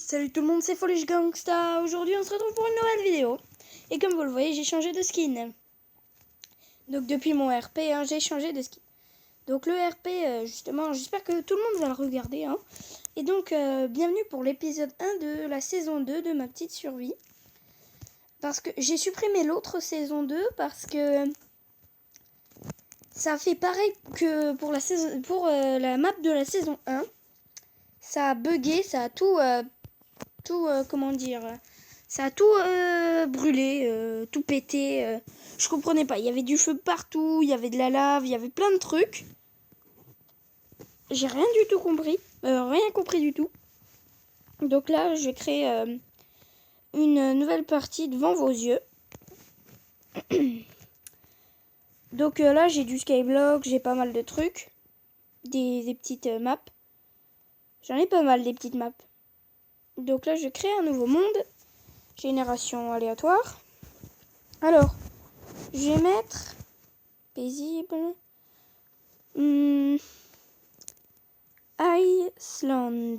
Salut tout le monde, c'est Foolish Gangsta. Aujourd'hui on se retrouve pour une nouvelle vidéo. Et comme vous le voyez, j'ai changé de skin. Donc depuis mon RP, j'ai changé de skin. Donc le RP, justement, j'espère que tout le monde va le regarder. Et donc, bienvenue pour l'épisode 1 de la saison 2 de ma petite survie. Parce que j'ai supprimé l'autre saison 2 parce que ça fait pareil que pour la map de la saison 1. Ça a bugué, ça a tout comment dire, ça a tout brûlé, tout pété. Je comprenais pas. Il y avait du feu partout, il y avait de la lave, il y avait plein de trucs. J'ai rien du tout compris, rien compris du tout. Donc là, je vais créer une nouvelle partie devant vos yeux. Donc là, j'ai du skyblock, j'ai pas mal de trucs, des petites maps. J'en ai pas mal des petites maps. Donc là, je crée un nouveau monde. Génération aléatoire. Alors, je vais mettre paisible. Iceland.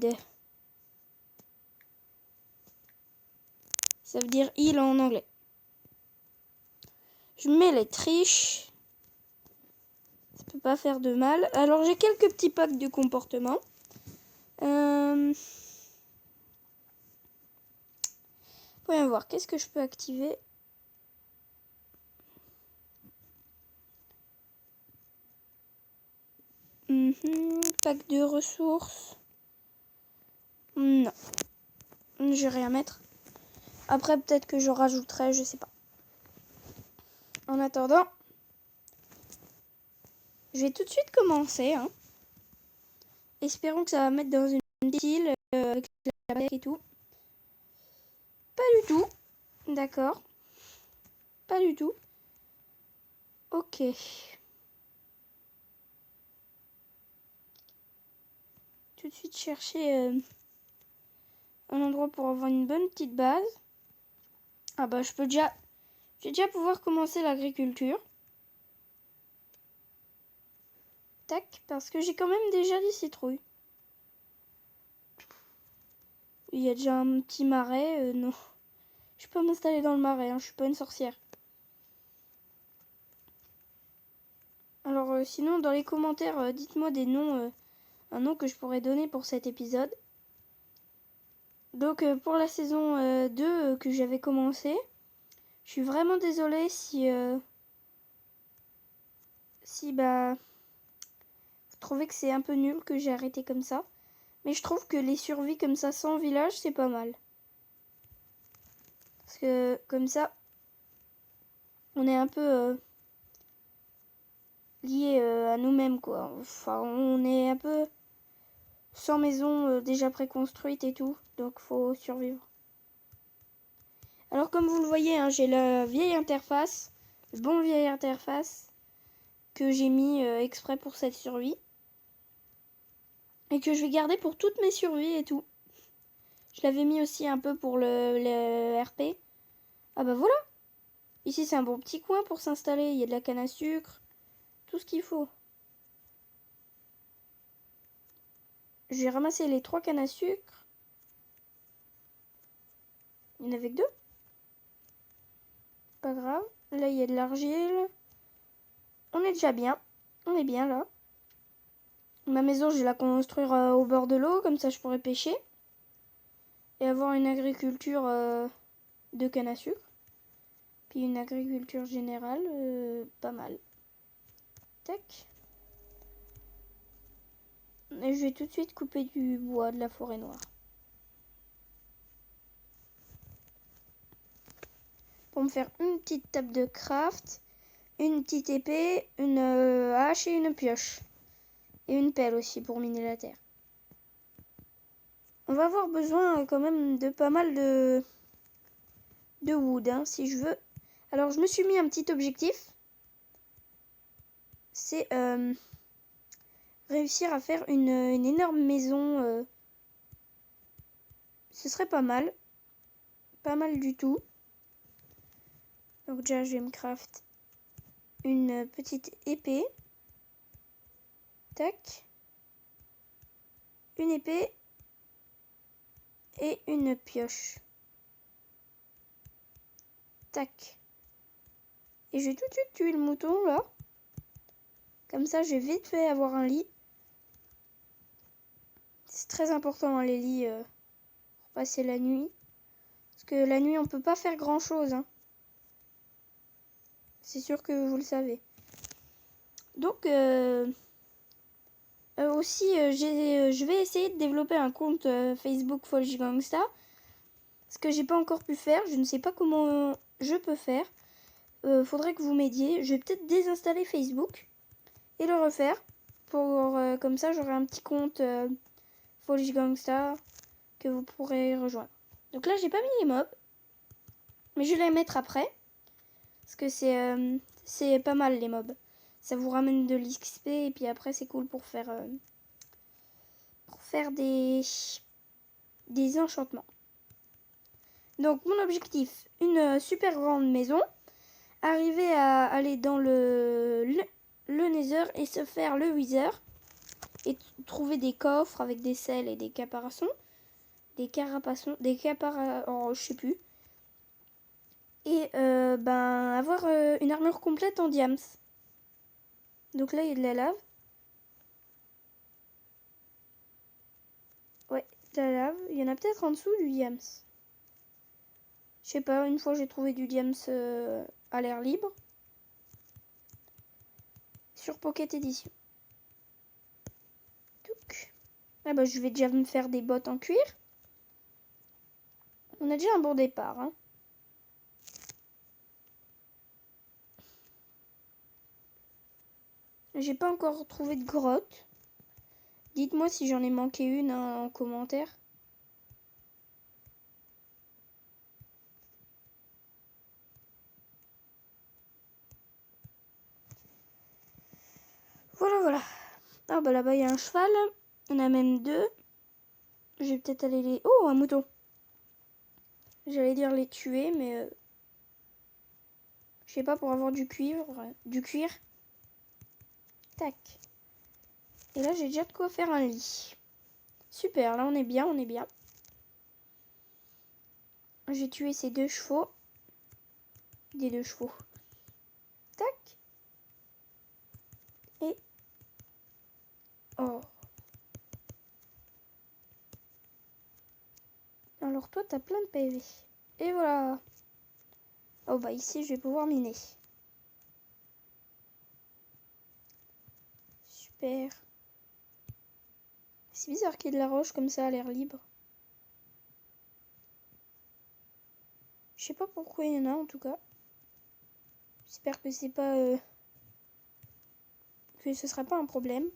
Ça veut dire île en anglais. Je mets les triches. Ça peut pas faire de mal. Alors, j'ai quelques petits packs de comportement. Voyons voir, qu'est-ce que je peux activer? Pack de ressources. Non. Je vais rien mettre. Après, peut-être que je rajouterai, je sais pas. En attendant, je vais tout de suite commencer. Espérons que ça va mettre dans une île avec la blague et tout. Pas du tout. D'accord. Pas du tout. Ok. Tout de suite chercher un endroit pour avoir une bonne petite base. Ah bah je vais déjà pouvoir commencer l'agriculture. Tac, parce que j'ai quand même déjà des citrouilles. Il y a déjà un petit marais, non. Je peux m'installer dans le marais, je suis pas une sorcière. Alors sinon dans les commentaires, dites-moi des noms, un nom que je pourrais donner pour cet épisode. Donc pour la saison 2 que j'avais commencé, je suis vraiment désolée si vous trouvez que c'est un peu nul que j'ai arrêté comme ça. Mais je trouve que les survies comme ça sans village, c'est pas mal. Parce que comme ça, on est un peu liés à nous-mêmes, quoi. Enfin, on est un peu sans maison déjà préconstruite et tout. Donc faut survivre. Alors comme vous le voyez, j'ai la vieille interface, le bon vieille interface que j'ai mis exprès pour cette survie. Et que je vais garder pour toutes mes survies et tout. Je l'avais mis aussi un peu pour le RP. Ah bah voilà. Ici c'est un bon petit coin pour s'installer. Il y a de la canne à sucre. Tout ce qu'il faut. J'ai ramassé les 3 cannes à sucre. Il n'y en avait que 2. Pas grave. Là il y a de l'argile. On est déjà bien. On est bien là. Ma maison je vais la construire au bord de l'eau. Comme ça je pourrais pêcher. Et avoir une agriculture de canne à sucre. Puis une agriculture générale. Pas mal. Tac. Et je vais tout de suite couper du bois de la forêt noire. Pour me faire une petite table de craft, une petite épée, une hache et une pioche. Et une pelle aussi pour miner la terre. On va avoir besoin quand même de pas mal de wood si je veux. Alors je me suis mis un petit objectif. C'est réussir à faire une énorme maison. Ce serait pas mal. Pas mal du tout. Donc déjà je vais me craft une petite épée. Tac. Une épée. et une pioche. Tac. Et je vais tout de suite tuer le mouton là. Comme ça, j'ai vite fait avoir un lit. C'est très important, hein, les lits pour passer la nuit. Parce que la nuit, on peut pas faire grand chose. Hein. C'est sûr que vous le savez. Donc, aussi, je vais essayer de développer un compte Facebook Folge Gangsta. Ce que j'ai pas encore pu faire. Je ne sais pas comment je peux faire. Faudrait que vous m'aidiez. Je vais peut-être désinstaller Facebook et le refaire. Pour comme ça, j'aurai un petit compte Folge Gangsta que vous pourrez rejoindre. Donc là, j'ai pas mis les mobs. Mais je vais les mettre après. Parce que c'est pas mal les mobs. Ça vous ramène de l'XP et puis après c'est cool pour faire des enchantements. Donc mon objectif, une super grande maison. Arriver à aller dans le Nether et se faire le Wither. Et trouver des coffres avec des selles et des caparaçons. Oh, je sais plus. Et avoir une armure complète en diams. Donc là, il y a de la lave. Ouais, de la lave. Il y en a peut-être en dessous du diams. Je sais pas, une fois j'ai trouvé du diams à l'air libre. Sur Pocket Edition. Donc, ah bah, je vais déjà me faire des bottes en cuir. On a déjà un bon départ. Hein. J'ai pas encore trouvé de grotte. Dites-moi si j'en ai manqué une hein, en commentaire. Voilà. Ah bah là-bas il y a un cheval. On a même deux. Je vais peut-être aller les... Oh, un mouton. J'allais dire les tuer, mais... je sais pas, pour avoir du cuir. Tac. Et là, j'ai déjà de quoi faire un lit. Super, là on est bien. J'ai tué ces deux chevaux. Des deux chevaux. Tac. Et... oh. Alors toi, t'as plein de PV. Et voilà. Oh bah ici, je vais pouvoir miner. Super. C'est bizarre qu'il y ait de la roche comme ça à l'air libre. Je sais pas pourquoi il y en a en tout cas. J'espère que c'est pas... que ce sera pas un problème.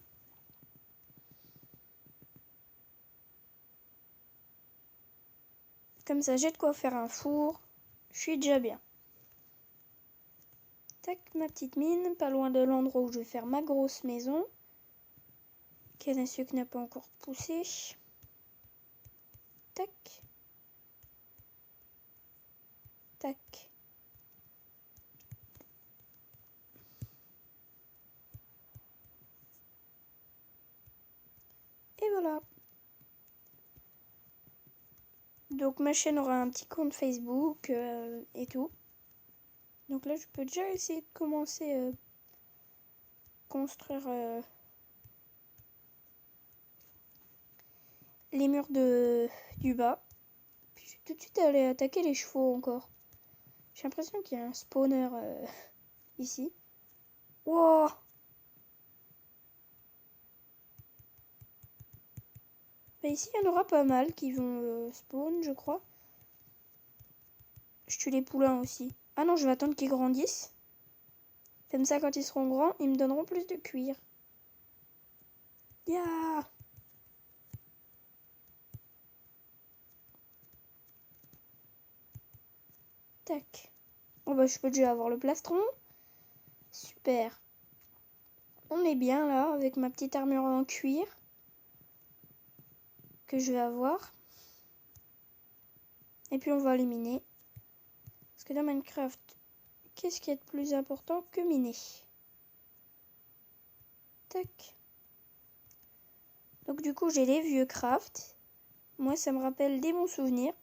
Comme ça, j'ai de quoi faire un four. Je suis déjà bien. Tac, ma petite mine, pas loin de l'endroit où je vais faire ma grosse maison. Canne à sucre n'a pas encore poussé. Tac. Tac. Et voilà. Donc ma chaîne aura un petit compte Facebook et tout. Donc là, je peux déjà essayer de commencer à construire les murs du bas. Puis je vais tout de suite aller attaquer les chevaux encore. J'ai l'impression qu'il y a un spawner ici. Wow! Bah ici, il y en aura pas mal qui vont spawn, je crois. Je tue les poulains aussi. Ah non, je vais attendre qu'ils grandissent. Comme ça, quand ils seront grands, ils me donneront plus de cuir. Yeah! Tac. Oh bah je peux déjà avoir le plastron. Super. On est bien là avec ma petite armure en cuir que je vais avoir. Et puis on va aller miner. Parce que dans Minecraft, qu'est-ce qui est de plus important que miner? Tac. Donc du coup j'ai les vieux craft. Moi, ça me rappelle des bons souvenirs.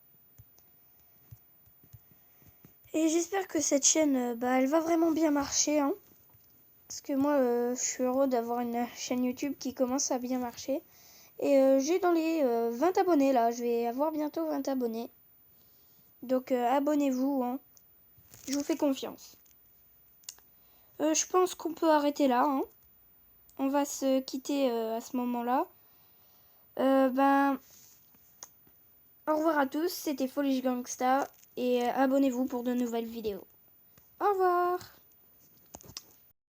Et j'espère que cette chaîne, elle va vraiment bien marcher. Hein. Parce que moi, je suis heureux d'avoir une chaîne YouTube qui commence à bien marcher. Et j'ai dans les 20 abonnés là. Je vais avoir bientôt 20 abonnés. Donc abonnez-vous. Hein. Je vous fais confiance. Je pense qu'on peut arrêter là. Hein. On va se quitter à ce moment-là. Au revoir à tous. C'était Foolish Gangsta. Et abonnez-vous pour de nouvelles vidéos. Au revoir.